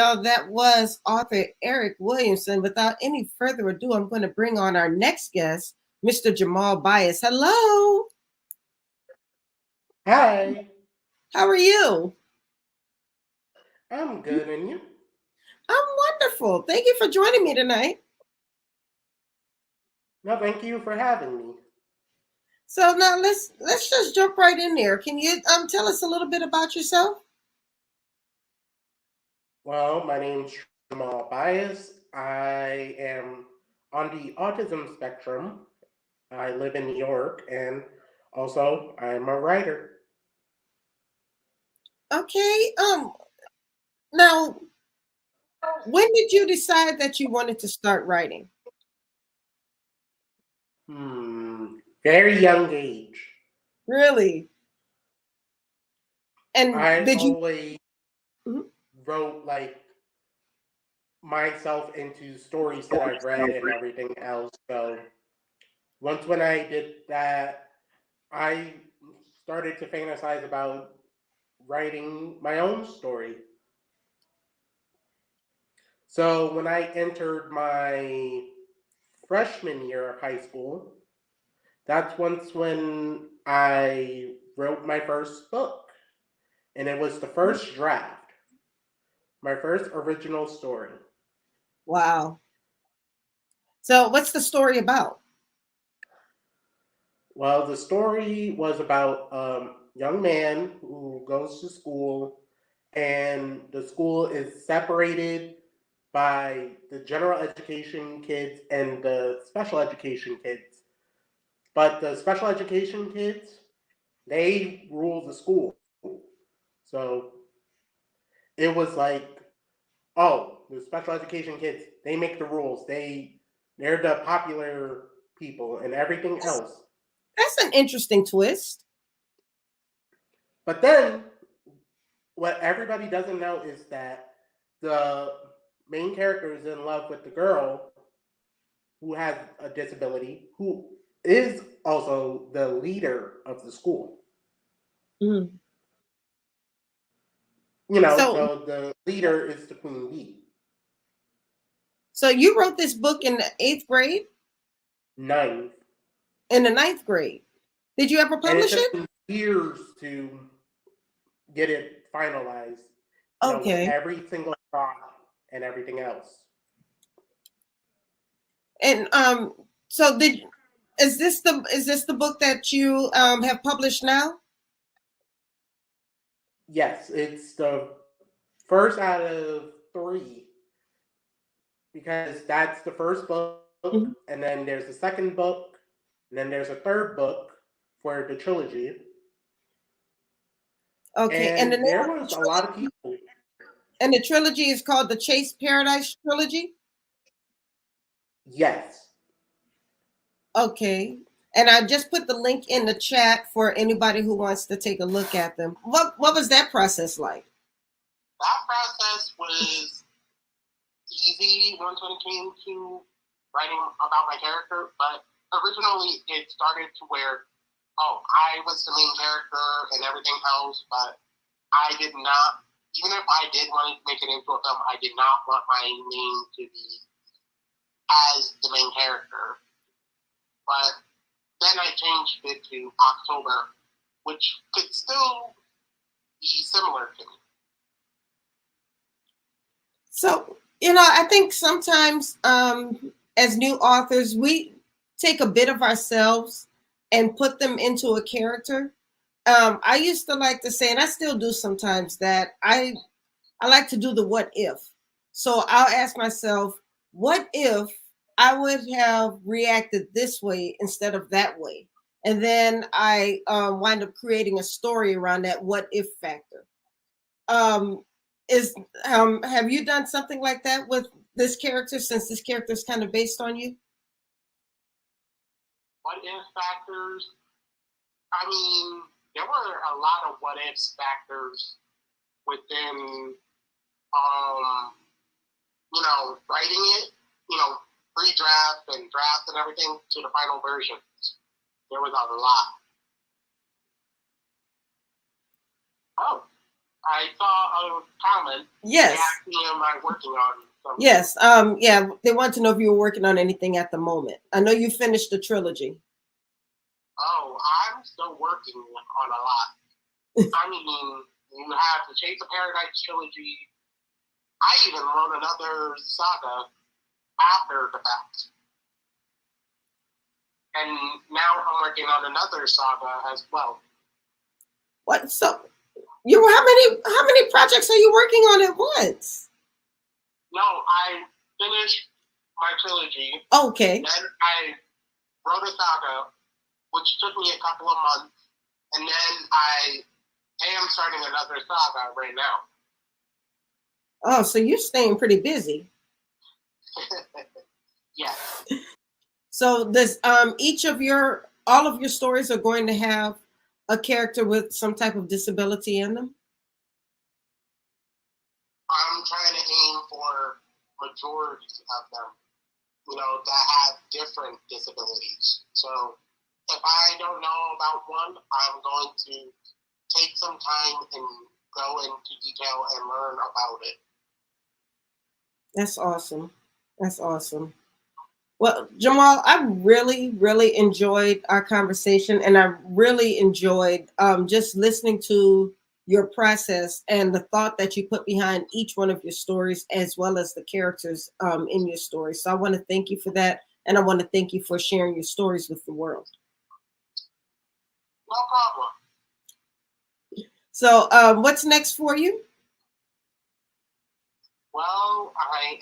y'all, that was author Eric Williamson. Without any further ado, I'm going to bring on our next guest, Mr. Jamal Byas. Hello. Hi. How are you? I'm good, and you? I'm wonderful. Thank you for joining me tonight. No, thank you for having me. So now let's just jump right in there. Can you tell us a little bit about yourself? Well, my name's Jamal Byas. I am on the autism spectrum. I live in New York, and also I'm a writer. Okay. Now, when did you decide that you wanted to start writing? Very young age. Really? And I did you? always Mhm. wrote like myself into stories that I've read and everything else. So once when I did that, I started to fantasize about writing my own story. So when I entered my freshman year of high school, that's once when I wrote my first book. And it was the first draft, my first original story. Wow. So, what's the story about? Well, the story was about a young man who goes to school, and the school is separated by the general education kids and the special education kids. But the special education kids, they rule the school. So it was like, oh, the special education kids, they make the rules. They're the popular people and everything else. That's an interesting twist. But then what everybody doesn't know is that the main character is in love with the girl who has a disability, who is also the leader of the school. Mm. So, So the leader is the queen bee. so you wrote this book in the eighth grade, Ninth. in the ninth grade. Did you ever And it publish took it? me years to get it finalized, with Okay. every single thought and everything else. And so did is this the book that you have published now? Yes, it's the first out of three because that's the first book, Mhm. and then there's a second book, and then there's a third book for the trilogy. Okay. And the And name there of was a lot of people. the trilogy is called the Chase Paradise Trilogy. Yes. Okay. And I just put the link in the chat for anybody who wants to take a look at them. What was that process like? That process was easy once when it came to writing about my character, but originally it started to where, oh, I was the main character and everything else, but I did not, even if I did want to make it into a film, I did not want my name to be as the main character. But then I changed it to October, which could still be similar to me. So, I think sometimes as new authors, we take a bit of ourselves and put them into a character. I used to like to say, and I still do sometimes, that I like to do the what if. So I'll ask myself, what if I would have reacted this way instead of that way? And then I wind up creating a story around that what if factor. Um, is Have you done something like that with this character, since this character is kind of based on you? What if factors? I mean, there were a lot of what ifs factors within, writing it, pre-draft and draft and everything to the final version. There was a lot. Oh. I saw a comment. Yes. They asked me, am I working on something? Yes. Yeah, they want to know if you were working on anything at the moment. I know you finished the trilogy. Oh, I'm still working on a lot. I mean, you have the Chase of Paradise trilogy. I even wrote another saga after the fact. And now I'm working on another saga as well. What? So how many projects are you working on at once? No, I finished my trilogy. Okay. Then I wrote a saga, which took me a couple of months, and then I am starting another saga right now. Oh, so you're staying pretty busy. Yes. So does all of your stories are going to have a character with some type of disability in them? I'm trying to aim for majority of them, that have different disabilities. So if I don't know about one, I'm going to take some time and go into detail and learn about it. That's awesome. That's awesome. Well, Jamal, I really, really enjoyed our conversation, and I really enjoyed just listening to your process and the thought that you put behind each one of your stories, as well as the characters in your stories. So I want to thank you for that, and I want to thank you for sharing your stories with the world. No problem. So, what's next for you? Well, I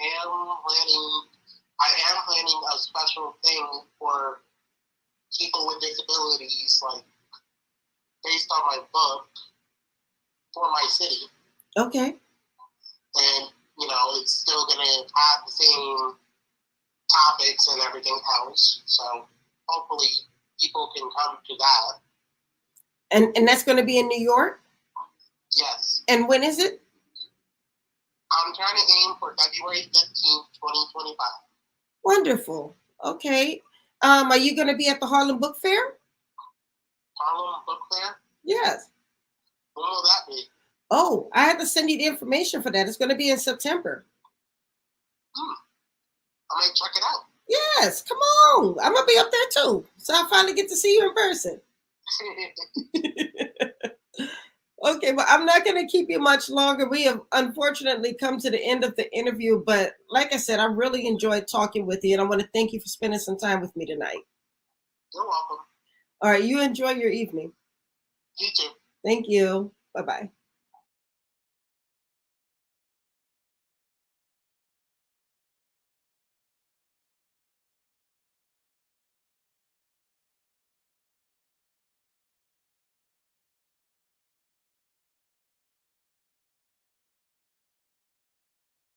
am planning a special thing for people with disabilities, like based on my book for my city. Okay. And it's still gonna have the same topics and everything else. So hopefully people can come to that. And that's going to be in New York? Yes. And when is it? I'm trying to aim for February 15th, 2025. Wonderful. Okay. Are you going to be at the Harlem Book Fair? Harlem Book Fair? Yes. When will that be? Oh, I have to send you the information for that. It's going to be in September. I might check it out. Yes, come on. I'm going to be up there too. So I finally get to see you in person. Okay, well, I'm not going to keep you much longer. We have unfortunately come to the end of the interview, but like I said, I really enjoyed talking with you, and I want to thank you for spending some time with me tonight. You're welcome. All right, you enjoy your evening. You too. Thank you. Bye-bye.